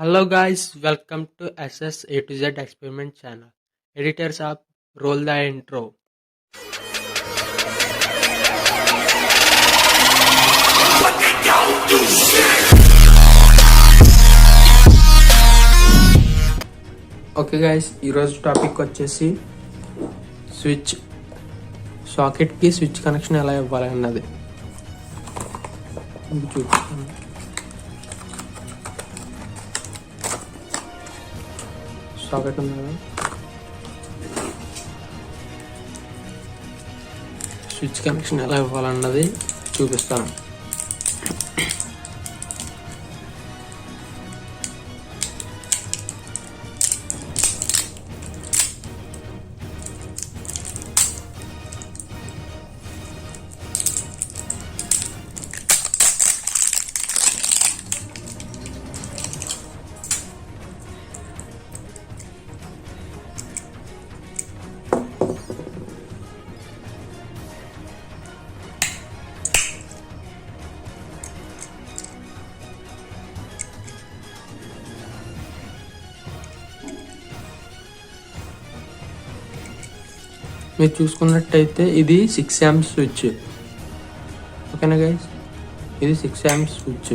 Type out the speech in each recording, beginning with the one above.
Hello guys, welcome to SS A to Z Experiment channel. Editors up, roll the intro. Okay guys, ఈరోజు topic వచ్చేసి switch సాకెట్కి switch connection ఎలా ఇవ్వాలి అన్నది చూపిస్తాను. Socket ఉంది కదా, స్విచ్ కనెక్షన్ ఎలా ఇవ్వాలన్నది చూపిస్తాను. మీరు చూసుకున్నట్టయితే ఇది 6 amps స్విచ్. ఓకేనా గైస్, ఇది 6 amps స్విచ్.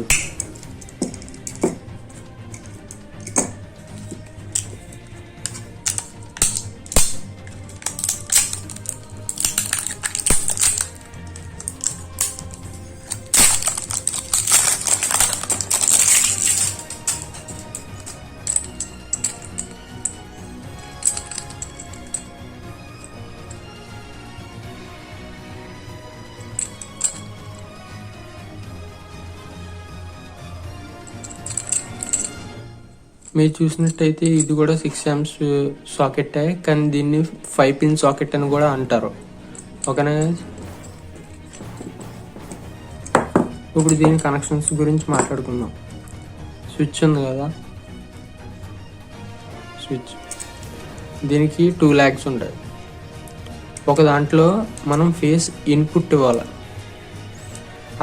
మీరు చూసినట్టయితే ఇది కూడా 6 amps సాకెట్, కానీ దీన్ని 5 pin సాకెట్ అని కూడా అంటారు. ఓకేనా గైస్, ఇప్పుడు దీని కనెక్షన్స్ గురించి మాట్లాడుకుందాం. స్విచ్ ఉంది కదా, స్విచ్ దీనికి 2 legs ఉంటాయి. ఒక దాంట్లో మనం ఫేస్ ఇన్పుట్ ఇవ్వాలి,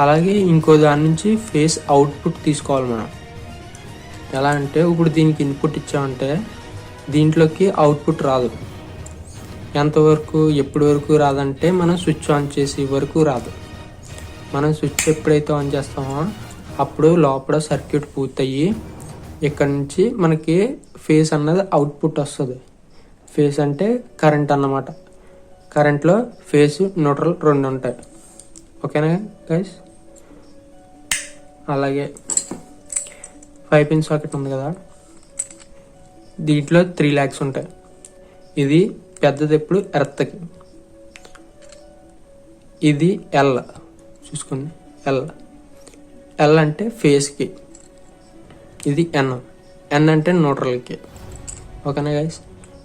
అలాగే ఇంకో దాని నుంచి ఫేస్ అవుట్పుట్ తీసుకోవాలి మనం. ఎలా అంటే ఇప్పుడు దీనికి ఇన్పుట్ ఇచ్చామంటే దీంట్లోకి అవుట్పుట్ రాదు. ఎంతవరకు ఎప్పటి వరకు రాదంటే మనం స్విచ్ ఆన్ చేసే వరకు రాదు. మనం స్విచ్ ఎప్పుడైతే ఆన్ చేస్తామో అప్పుడు లోపల సర్క్యూట్ పూర్తయ్యి ఇక్కడ నుంచి మనకి ఫేస్ అన్నది అవుట్పుట్ వస్తుంది. ఫేస్ అంటే కరెంట్ అన్నమాట. కరెంట్లో ఫేస్ న్యూట్రల్ 2 ఉంటాయి. ఓకేనా గైస్, అలాగే 5 pin సాకెట్ ఉంది కదా, దీంట్లో 3 legs ఉంటాయి. ఇది పెద్దది ఎప్పుడు ఎర్త్కి, ఇది ఎల్. చూసుకోండి, ఎల్ అంటే ఫేస్కి, ఇది ఎన్ అంటే న్యూట్రల్కి. ఓకేనా గైస్,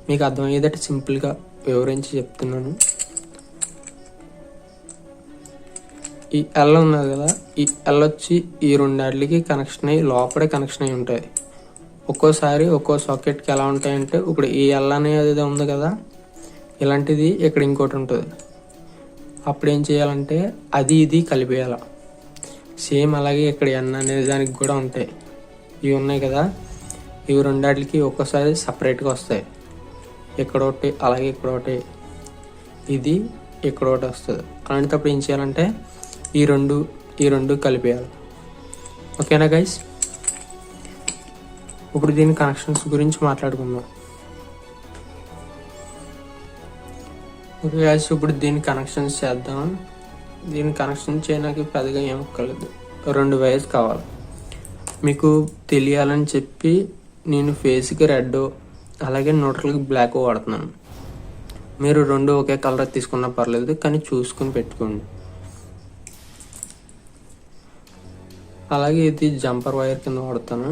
మీకు అర్థమయ్యేదట సింపుల్గా వివరించి చెప్తున్నాను. ఈ ఎల్ ఉన్నది కదా, ఈ ఎల్ వచ్చి ఈ 2 వాటికి కనెక్షన్ అయ్యి లోపలే కనెక్షన్ అయ్యి ఉంటాయి. ఒక్కోసారి ఒక్కో సాకెట్కి ఎలా ఉంటాయంటే ఇప్పుడు ఈ ఎల్ అనేది ఉంది కదా, ఇలాంటిది ఇక్కడ ఇంకోటి ఉంటుంది. అప్పుడు ఏం చేయాలంటే అది ఇది కలిపేయాల. సేమ్ అలాగే ఇక్కడ ఎన్ అనే దానికి కూడా ఉంటాయి. ఇవి ఉన్నాయి కదా, ఇవి 2 వాటికి ఒక్కోసారి సపరేట్గా వస్తాయి. ఇక్కడ ఒకటి, అలాగే ఇక్కడ ఒకటి, ఇది ఇక్కడ ఒకటి వస్తుంది. అలాంటప్పుడు ఏం చేయాలంటే ఈ రెండు కలిపేయాలి. ఓకేనా గైస్, ఇప్పుడు దీని కనెక్షన్స్ గురించి మాట్లాడుకుందాం. ఓకే గైస్, ఇప్పుడు దీని కనెక్షన్స్ చేద్దాం. దీని కనెక్షన్ చేయడానికి పెద్దగా ఏం కలదు, 2 వైర్స్ కావాలి. మీకు తెలియాలని చెప్పి నేను ఫేస్కి రెడ్ అలాగే న్యూట్రల్కి బ్లాక్ వాడుతున్నాను. మీరు 2 ఒకే కలర్ తీసుకున్నా పర్లేదు, కానీ చూసుకుని పెట్టుకోండి. అలాగే ఇది జంపర్ వైర్ కింద వాడతాను.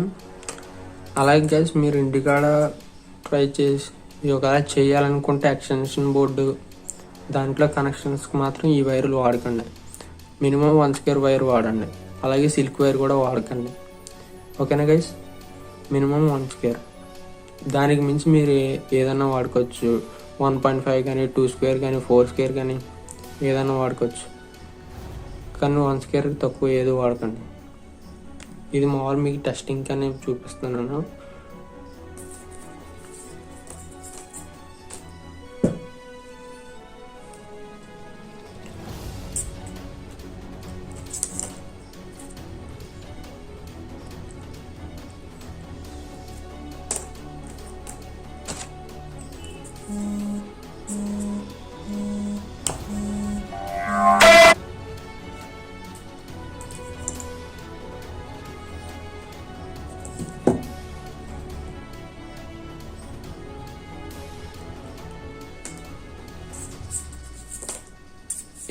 అలాగే గైస్, మీరు ఇంటికాడ ట్రై చేసి ఒకవేళ చేయాలనుకుంటే ఎక్స్టెన్షన్ బోర్డు దాంట్లో కనెక్షన్స్కి మాత్రం ఈ వైర్లు వాడకండి. మినిమం 1 square వైర్ వాడండి. అలాగే సిల్క్ వైర్ కూడా వాడకండి. ఓకేనా గైస్, మినిమం 1 square. దానికి మించి మీరు ఏదైనా వాడుకోవచ్చు. 1.5 కానీ 2 square కానీ 4 square కానీ ఏదైనా వాడుకోవచ్చు. కానీ 1 square తక్కువ ఏది వాడకండి. ఇది మామూలు మీకు టెస్టింగ్ అని చూపిస్తున్నాను.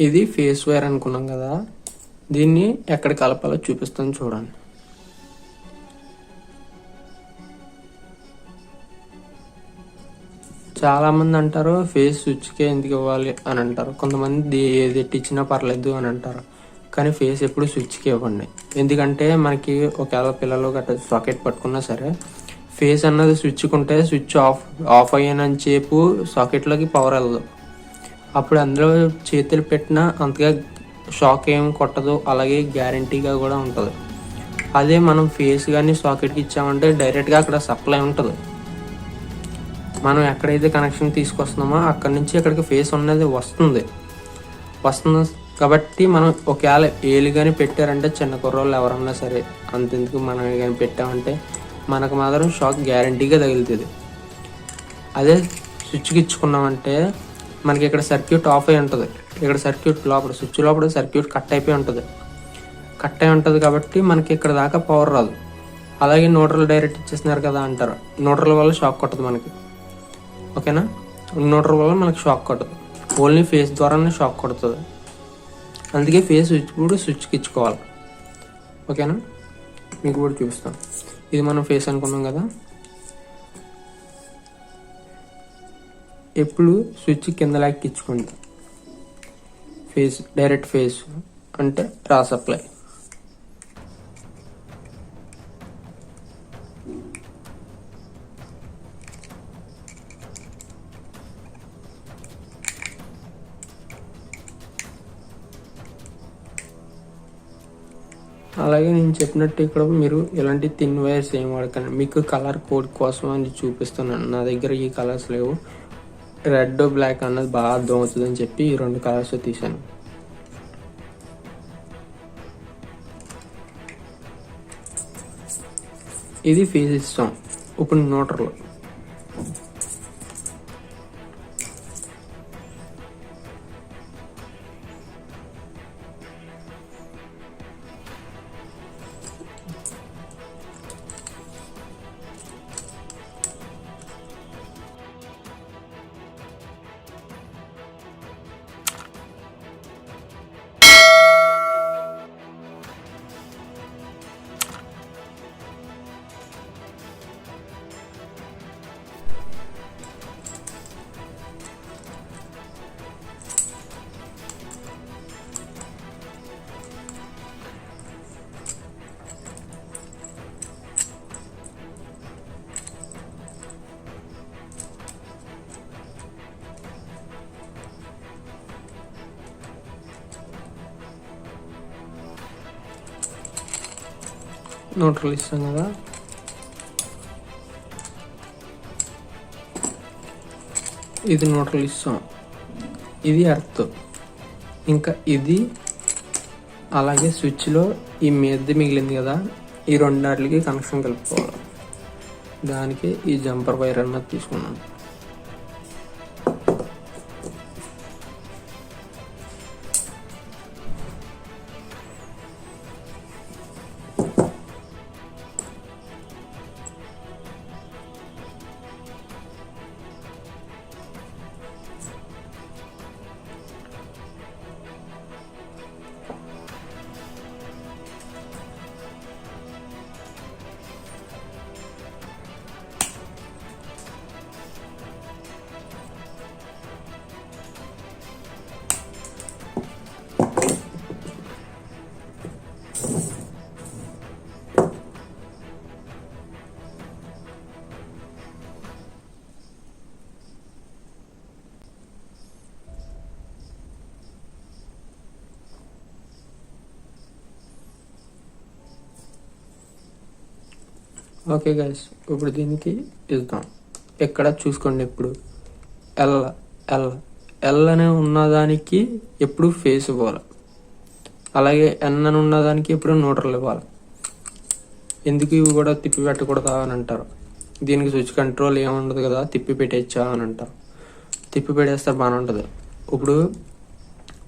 ఇది ఫేస్ వైర్ అనుకున్నాం కదా, దీన్ని ఎక్కడ కలపాలో చూపిస్తాను చూడండి. చాలా మంది అంటారు ఫేస్ స్విచ్కే ఎందుకు ఇవ్వాలి అని అంటారు, కొంతమంది ఏది ఇచ్చినా పర్లేదు అని అంటారు. కానీ ఫేస్ ఎప్పుడు స్విచ్కి ఇవ్వండి. ఎందుకంటే మనకి ఒకవేళ పిల్లలు గట్రా సాకెట్ పట్టుకున్నా సరే ఫేస్ అన్నది స్విచ్కి ఉంటే స్విచ్ ఆఫ్ అయ్యానని చెప్పు సాకెట్లోకి పవర్ వెళ్ళదు. అప్పుడు అందులో చేతులు పెట్టినా అంతగా షాక్ ఏం కొట్టదు, అలాగే గ్యారంటీగా కూడా ఉంటుంది. అదే మనం ఫేస్ కానీ సాకెట్కి ఇచ్చామంటే డైరెక్ట్గా అక్కడ సప్లై ఉంటుంది. మనం ఎక్కడైతే కనెక్షన్ తీసుకొస్తున్నామో అక్కడి నుంచి అక్కడికి ఫేస్ ఉన్నది వస్తుంది కాబట్టి మనం ఒకవేళ ఏలు కానీ పెట్టారంటే చిన్న కుర్రోళ్ళు ఎవరన్నా సరే అంతెందుకు మనం కానీ పెట్టామంటే మనకు మాత్రం షాక్ గ్యారంటీగా తగులుతుంది. అదే స్విచ్కి ఇచ్చుకున్నామంటే మనకి ఇక్కడ సర్క్యూట్ ఆఫ్ అయి ఉంటుంది, ఇక్కడ సర్క్యూట్ లోపల స్విచ్ లోపల సర్క్యూట్ కట్ అయి ఉంటుంది కాబట్టి మనకి ఇక్కడ దాకా పవర్ రాదు. అలాగే న్యూట్రల్ డైరెక్ట్ ఇచ్చేస్తున్నారు కదా అంటారు, న్యూట్రల్ వల్ల షాక్ కొట్టదు మనకి. ఓకేనా, న్యూట్రల్ వల్ల మనకి షాక్ కొట్టదు, ఓన్లీ ఫేస్ ద్వారానే షాక్ కొడుతుంది. అందుకే ఫేస్ స్విచ్ కూడా స్విచ్కి ఇచ్చుకోవాలి. ఓకేనా, మీకు కూడా చూపిస్తాను. ఇది మనం ఫేస్ అనుకున్నాం కదా, ఎప్పుడు స్విచ్ కింద లాక్కి ఇచ్చుకోండి. ఫేస్ డైరెక్ట్ ఫేస్ అంటే రా సప్లై. అలాగే నేను చెప్పినట్టు ఇక్కడ మీరు ఇలాంటి థిన్ వైర్స్ ఏం వాడకండి. మీకు కలర్ కోడ్ కోసం అని చూపిస్తున్నాను. నా దగ్గర ఈ కలర్స్ లేవు, రెడ్ బ్లాక్ అన్నది బాగా అర్థం అవుతుందని చెప్పి ఈ 2 కలర్స్ తీసాను. ఇది ఫేస్ ఇస్తాం. ఇప్పుడు న్యూట్రల్ న్యూట్రల్ ఇస్తాం కదా, ఇది న్యూట్రల్ ఇస్తాం, ఇది ఎర్త్. ఇంకా ఇది అలాగే స్విచ్లో ఈ మీద మిగిలింది కదా, ఈ 2 వాటికి కనెక్షన్ కలుపుకోవాలి. దానికి ఈ జంపర్ వైర్ అన్నది తీసుకున్నాను. ఓకే గైస్, ఇప్పుడు దీనికి ఇద్దాం. ఇక్కడ చూసుకోండి, ఇప్పుడు ఎల్ ఎల్ ఎల్ అనే ఉన్నదానికి ఎప్పుడు ఫేస్ ఇవ్వాలి, అలాగే ఎన్ అని ఉన్నదానికి ఎప్పుడు న్యూట్రల్ ఇవ్వాలి. ఎందుకు ఇవి కూడా తిప్పి పెట్టకూడదా అని అంటారు. దీనికి స్విచ్ కంట్రోల్ ఏముండదు కదా, తిప్పి పెట్టేచ్చా అని అంటారు. తిప్పి పెట్టేస్తే బాగానే ఉంటుంది. ఇప్పుడు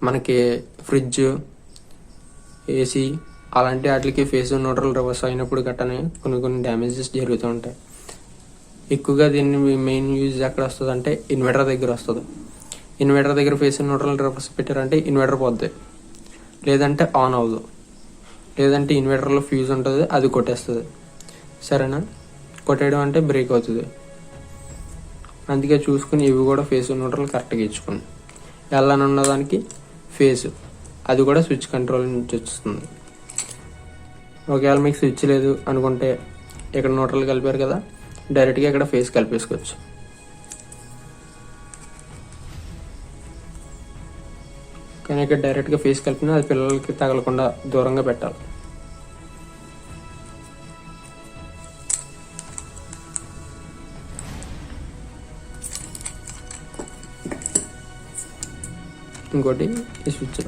మనకి ఫ్రిడ్జ్, ఏసీ అలాంటి వాటికి ఫేస్ న్యూట్రల్ రివర్స్ అయినప్పుడు గట్టనే కొన్ని డ్యామేజెస్ జరుగుతూ ఉంటాయి. ఎక్కువగా దీన్ని మెయిన్ యూజ్ ఎక్కడ వస్తుంది అంటే ఇన్వర్టర్ దగ్గర వస్తుంది. ఇన్వర్టర్ దగ్గర ఫేస్ న్యూట్రల్ రివర్స్ పెట్టారంటే ఇన్వర్టర్ పోద్ది, లేదంటే ఆన్ అవ్వదు, లేదంటే ఇన్వర్టర్లో ఫ్యూజ్ ఉంటుంది, అది కొట్టేస్తుంది. సరేనా? కొట్టేయడం అంటే బ్రేక్ అవుతుంది. అందుకే చూసుకుని ఇవి కూడా ఫేస్ న్యూట్రల్ కరెక్ట్గా ఇచ్చుకోండి. ఎల్ అని ఉన్నదానికి ఫేస్, అది కూడా స్విచ్ కంట్రోల్ నుంచి వస్తుంది. ఒకవేళ మీకు స్విచ్ లేదు అనుకుంటే ఇక్కడ న్యూట్రల్ కలిపారు కదా, డైరెక్ట్గా ఇక్కడ ఫేస్ కలిపేసుకోవచ్చు. కానీ ఇక్కడ డైరెక్ట్గా ఫేస్ కలిపినా అది పిల్లలకి తగలకుండా దూరంగా పెట్టాలి. ఇంకోటి ఈ స్విచ్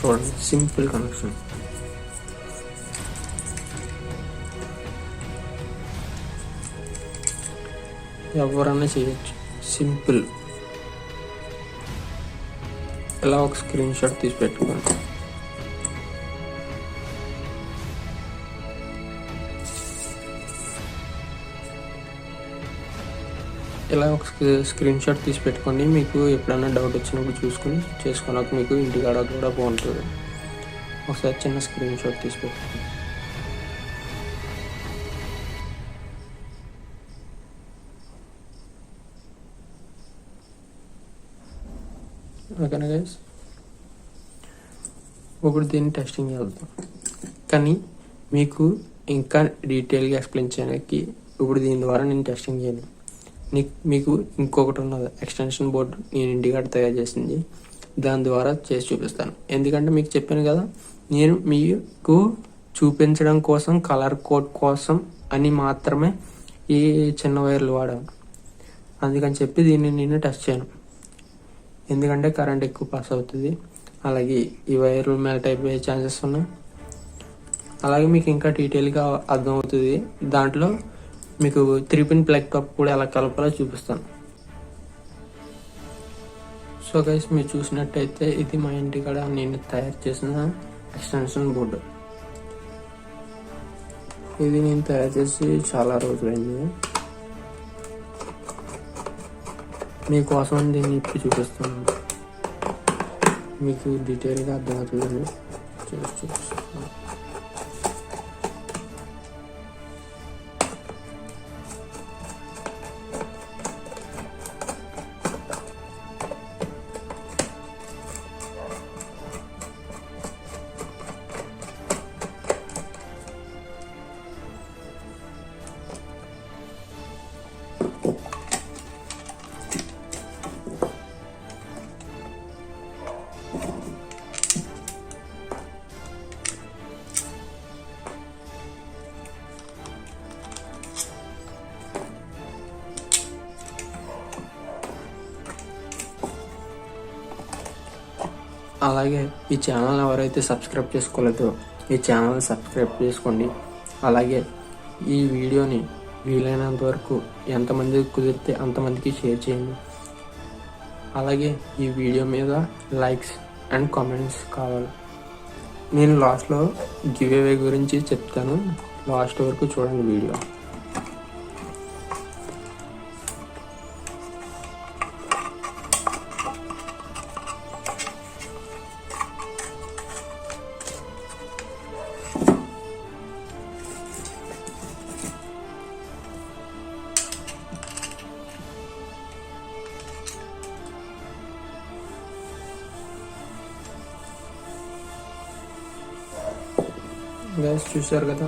చూడండి, సింపుల్ కనెక్షన్. ఎవరన్నా చేయొచ్చు, సింపుల్. ఇలా ఒక స్క్రీన్ షాట్ తీసి పెట్టుకోండి. ఇలా ఒక స్క్రీన్ షాట్ తీసి పెట్టుకోండి. మీకు ఎప్పుడైనా డౌట్ వచ్చినప్పుడు చూసుకుని చేసుకోవడానికి మీకు ఇంటికాడ కూడా బాగుంటుంది. ఒకసారి చిన్న స్క్రీన్ షాట్ తీసి పెట్టుకోండి. ఓకేనా గైస్? ఇప్పుడు దీన్ని టెస్టింగ్ చేద్దాం. కానీ మీకు ఇంకా డీటెయిల్గా ఎక్స్ప్లెయిన్ చేయడానికి ఇప్పుడు దీని ద్వారా నేను టెస్టింగ్ చేయను. మీకు ఇంకొకటి ఉన్నది, ఎక్స్టెన్షన్ బోర్డు నేను ఇంటికాడ తయారు చేసింది, దాని ద్వారా చేసి చూపిస్తాను. ఎందుకంటే మీకు చెప్పాను కదా, నేను మీకు చూపించడం కోసం, కలర్ కోడ్ కోసం అని మాత్రమే ఈ చిన్న వైర్లు వాడాను. అందుకని చెప్పి దీన్ని నేను టెస్ట్ చేయను, ఎందుకంటే కరెంట్ ఎక్కువ పాస్ అవుతుంది, అలాగే ఈ వైర్లు మెల్ట్ అయిపోయే ఛాన్సెస్ ఉన్నాయి. అలాగే మీకు ఇంకా డీటెయిల్గా అర్థమవుతుంది. దాంట్లో మీకు 3-పిన్ ప్లగ్ టాప్ కూడా ఎలా కలపాలో చూపిస్తాను. సో గైస్, మీరు చూసినట్టయితే ఇది మా ఇంటికాడ నేను తయారు చేసిన ఎక్స్టెన్షన్ బోర్డు. ఇది నేను తయారు చేసి చాలా రోజులైంది. మీకోసం దీన్ని ఇప్పుడు చూపిస్తాను, మీకు డీటెయిల్గా అర్థమవుతుంది. చూపిస్తాను. అలాగే ఈ ఛానల్ ఎవరైతే సబ్స్క్రైబ్ చేసుకోలేదో ఈ ఛానల్ సబ్స్క్రైబ్ చేసుకోండి. అలాగే ఈ వీడియోని వీలైనంత వరకు ఎంతమందికి కుదిరితే అంతమందికి షేర్ చేయండి. అలాగే ఈ వీడియో మీద లైక్స్ అండ్ కామెంట్స్ కావాలి. నేను లాస్ట్లో గివ్ అవే గురించి చెప్తాను, లాస్ట్ వరకు చూడండి వీడియో. గ్యాస్ చూసారు కదా,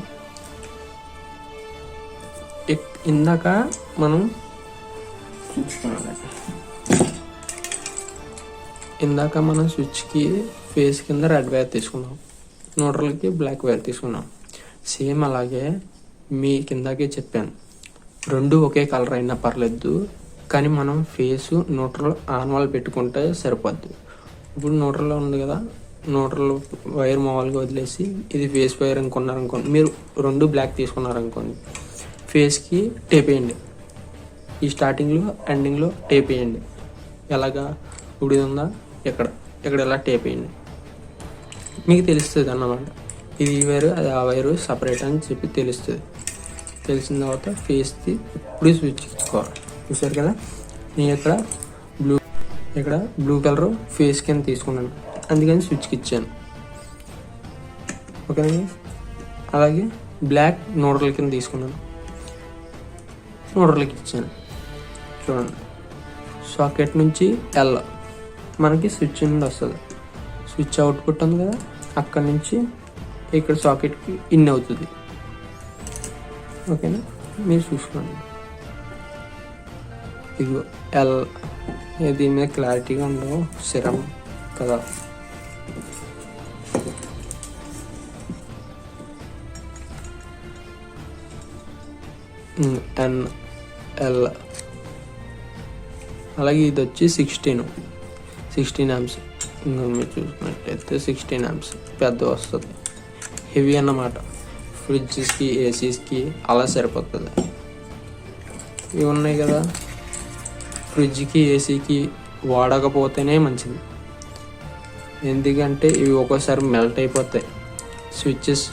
ఇందాక మనం స్విచ్కి ఫేస్ కింద రెడ్ వైర్ తీసుకున్నాం, న్యూట్రల్కి బ్లాక్ వైర్ తీసుకున్నాం. సేమ్ అలాగే మీ కిందకే చెప్పాను, రెండు ఒకే కలర్ అయినా పర్లేదు, కానీ మనం ఫేస్ న్యూట్రల్ ఆన్ వాళ్ళు పెట్టుకుంటే సరిపోద్ది. ఇప్పుడు న్యూట్రల్లో ఉంది కదా, న్యూట్రల్ వైర్ మామూలుగా వదిలేసి ఇది ఫేస్ వైర్ అనుకున్నారనుకోండి, మీరు రెండు బ్లాక్ తీసుకున్నారనుకోండి, ఫేస్కి టేప్ వేయండి. ఈ స్టార్టింగ్లో ఎండింగ్లో టేప్ వేయండి. ఎలాగా ఇప్పుడు ఉందా, ఇక్కడ ఎలా టేప్ వేయండి, మీకు తెలుస్తుంది అన్నమాట. ఇది ఈ వైరు అది ఆ వైరు సపరేట్ అని చెప్పి తెలుస్తుంది. తెలిసిన తర్వాత ఫేస్కి ఇప్పుడు స్విచ్ ఇచ్చుకోవాలి. చూసారు కదా, నేను ఇక్కడ బ్లూ కలర్ ఫేస్ కింద తీసుకున్నాను, అందుకని స్విచ్కి ఇచ్చాను. ఓకేనా. అలాగే బ్లాక్ న్యూట్రల్ కింద తీసుకున్నాను, న్యూట్రల్కి ఇచ్చాను. చూడండి, సాకెట్ నుంచి ఎల్ మనకి స్విచ్ నుండి వస్తుంది. స్విచ్ అవుట్పుట్ ఉంది కదా, అక్కడి నుంచి ఇక్కడ సాకెట్కి ఇన్ అవుతుంది. ఓకేనా, మీరు చూసుకోండి. ఇదిగో ఎల్, దీని మీద క్లారిటీగా ఉండవు సిరం కదా. N L. అలాగే ఇది వచ్చి 16 amps. ఇంకా మీరు చూసుకున్నట్లయితే 16 amps పెద్ద వస్తుంది, హెవీ అన్నమాట. ఫ్రిడ్జ్కి ఏసీస్కి అలా సరిపోతుంది. ఇవి ఉన్నాయి కదా, ఫ్రిడ్జ్కి ఏసీకి వాడకపోతేనే మంచిది, ఎందుకంటే ఇవి ఒక్కోసారి మెల్ట్ అయిపోతాయి. స్విచ్చెస్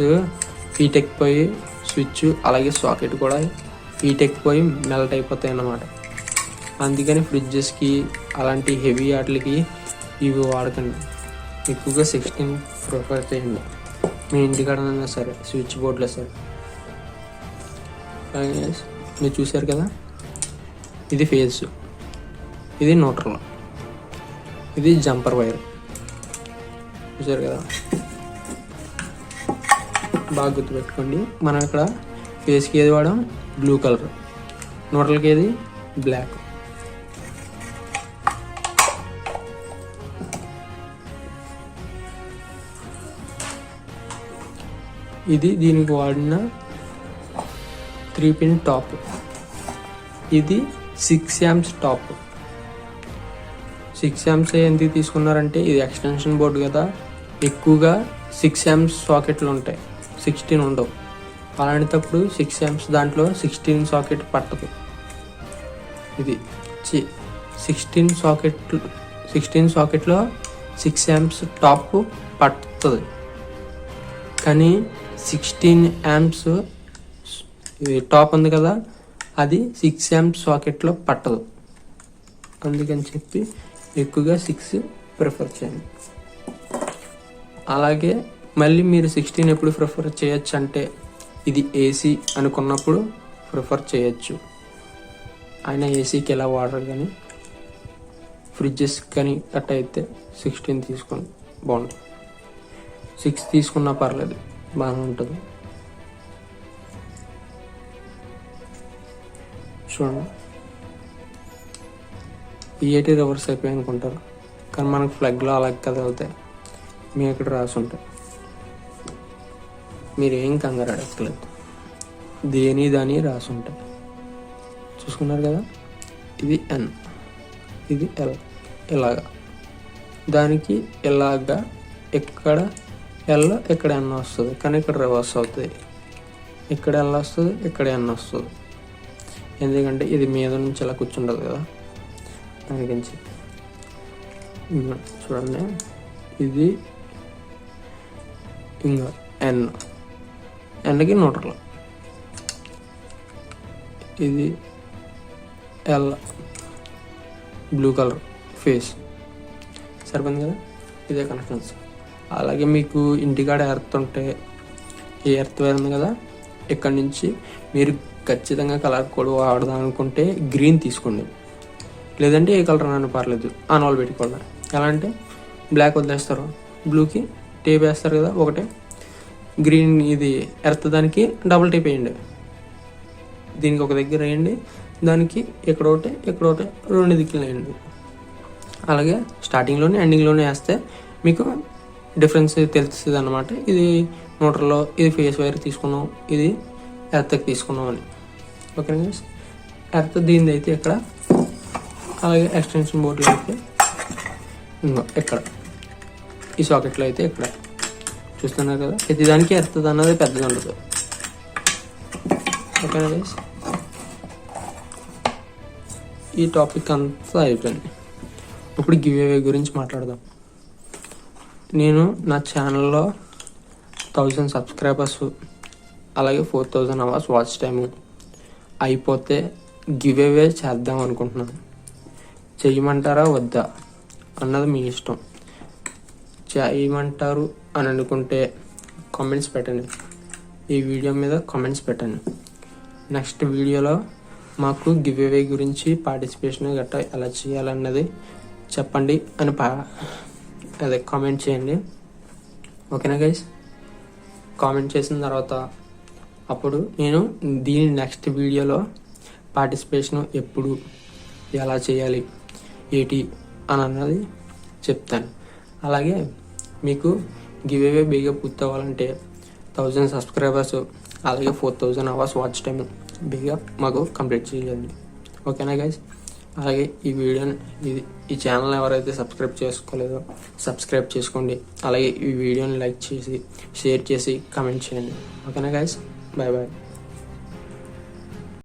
హీట్ ఎక్కిపోయి, స్విచ్ అలాగే సాకెట్ కూడా హీట్ ఎక్కిపోయి మెల్ట్ అయిపోతాయి అన్నమాట. అందుకని ఫ్రిడ్జెస్కి అలాంటి హెవీ వాటికి ఇవి వాడకండి. ఎక్కువగా 16 ప్రిఫర్ చేయండి, మీ ఇంటికాడైనా సరే, స్విచ్ బోర్డులో సరే. మీరు చూసారు కదా, ఇది ఫేస్, ఇది న్యూట్రల్, ఇది జంపర్ వైర్. చూసారు కదా, బాగా గుర్తుపెట్టుకోండి. మనం ఇక్కడ ఫేస్కి ఏది వాడాం, బ్లూ కలర్, న్యూట్రల్కి ఏది బ్లాక్. ఇది దీనికి వాడిన 3-pin టాప్. ఇది 6 amps టాప్. 6 amps ఎందుకు తీసుకున్నారంటే, ఇది ఎక్స్టెన్షన్ బోర్డు కదా, ఎక్కువగా 6 amps సాకెట్లు ఉంటాయి, 16 ఉండవు. అలాంటప్పుడు 6 amps దాంట్లో 16 సాకెట్ పట్టదు. ఇది 16 సాకెట్లో 6 amps టాప్ పట్టుతుంది, కానీ 16 amps టాప్ ఉంది కదా, అది 6 amps సాకెట్లో పట్టదు. అందుకని చెప్పి ఎక్కువగా 6 ప్రిఫర్ చేయండి. అలాగే మళ్ళీ మీరు 16 ఎప్పుడు ప్రిఫర్ చేయొచ్చు అంటే, ఇది ఏసీ అనుకున్నప్పుడు ప్రిఫర్ చేయొచ్చు. ఆయన ఏసీకి ఎలా వాడరు, కానీ ఫ్రిడ్జెస్ కానీ అట్ట అయితే 16 తీసుకోండి, బాగుంటుంది. 6 తీసుకున్నా పర్లేదు, బాగా ఉంటుంది. చూడండి, పిఏటీ రివర్స్ అయిపోయి అనుకుంటారు, కానీ మనకు ఫ్లగ్లో అలాగే కదలుతాయి. మీ ఇక్కడ రాసి ఉంటాయి, మీరు ఏం కంగారు అడగలేదు, దాని రాసి ఉంటాయి. చూసుకున్నారు కదా, ఇది ఎన్, ఇది ఎల్. ఇలాగా దానికి ఇలాగా ఎక్కడ ఎల్ ఇక్కడ ఎన్ వస్తుంది, కానీ ఇక్కడ రివర్స్ అవుతుంది. ఇక్కడ ఎల్ వస్తుంది, ఇక్కడ ఎన్ వస్తుంది, ఎందుకంటే ఇది మీద నుంచి ఇలా కూర్చుంటుంది కదా, దానికించి. చూడండి, ఇది ఇంకా ఎన్కి న్యూట్రల్, ఇది ఎల్ బ్లూ కలర్ ఫేస్. సరిపోయింది కదా, ఇదే కనెక్షన్స్. అలాగే మీకు ఇంటికాడ ఎర్త్ ఉంటే, ఈ ఎర్త్ వైర్ ఉంది కదా, ఇక్కడ నుంచి మీరు ఖచ్చితంగా కలర్ కోడ్ వాడదాం అనుకుంటే గ్రీన్ తీసుకోండి, లేదంటే ఏ కలర్ అని పర్లేదు, ఆన్ వాళ్ళు పెట్టుకోండి. ఎలా అంటే బ్లాక్ వదిలేస్తారు, బ్లూకి టేప్ వేస్తారు కదా ఒకటే, గ్రీన్ ఇది ఎర్త్ దానికి డబుల్ టిప్ వేయండి. దీనికి ఒక దగ్గర వేయండి, దానికి ఇక్కడ ఒకటి రెండు దిక్కులు వేయండి. అలాగే స్టార్టింగ్లోనే ఎండింగ్లోనే వేస్తే మీకు డిఫరెన్స్ తెలుస్తుంది అన్నమాట. ఇది మోటార్లో ఇది ఫేస్ వైర్ తీసుకున్నాం, ఇది ఎర్త్కి తీసుకున్నాం అని. ఓకే గైస్, ఎర్త్ దీనిది అయితే ఇక్కడ, అలాగే ఎక్స్టెన్షన్ బోర్డులో అయితే ఇక్కడ, ఈ సాకెట్లో అయితే ఇక్కడ చూస్తున్నారు కదా. ప్రతి దానికి ఎర్త్ అన్నది పెద్దది ఉండదు. ఓకేనా గైస్, ఈ టాపిక్ అంతా అయిపోయింది. ఇప్పుడు గివ్ అవే గురించి మాట్లాడదాం. నేను నా ఛానల్లో 1000 సబ్స్క్రైబర్స్ అలాగే 4000 అవర్స్ వాచ్ టైము అయిపోతే గివ్ అవే చేద్దాం అనుకుంటున్నాను. చేయమంటారా వద్దా అన్నది మీ ఇష్టం. చేయమంటారు అని అనుకుంటే కామెంట్స్ పెట్టండి, ఈ వీడియో మీద కామెంట్స్ పెట్టండి. నెక్స్ట్ వీడియోలో మాకు గివ్ అవే గురించి పార్టిసిపేషన్ గట్రా ఎలా చేయాలన్నది చెప్పండి అని అదే కామెంట్ చేయండి. ఓకేనా గైస్, కామెంట్ చేసిన తర్వాత అప్పుడు నేను దీని నెక్స్ట్ వీడియోలో పార్టిసిపేషన్ ఎప్పుడు ఎలా చేయాలి ఏంటి అని అన్నది చెప్తాను. అలాగే మీకు గివ్ అవే బేగా పూర్తి అవ్వాలంటే 1000 సబ్స్క్రైబర్స్ అలాగే 4000 అవర్స్ వాచ్ టైం బేగా మాకు కంప్లీట్ చేయండి. ఓకేనా గైస్, అలాగే ఈ వీడియోని ఈ ఛానల్ ఎవరైతే సబ్స్క్రైబ్ చేసుకోలేదో సబ్స్క్రైబ్ చేసుకోండి. అలాగే ఈ వీడియోని లైక్ చేసి షేర్ చేసి కామెంట్ చేయండి. ఓకేనా గైస్, బాయ్ బాయ్.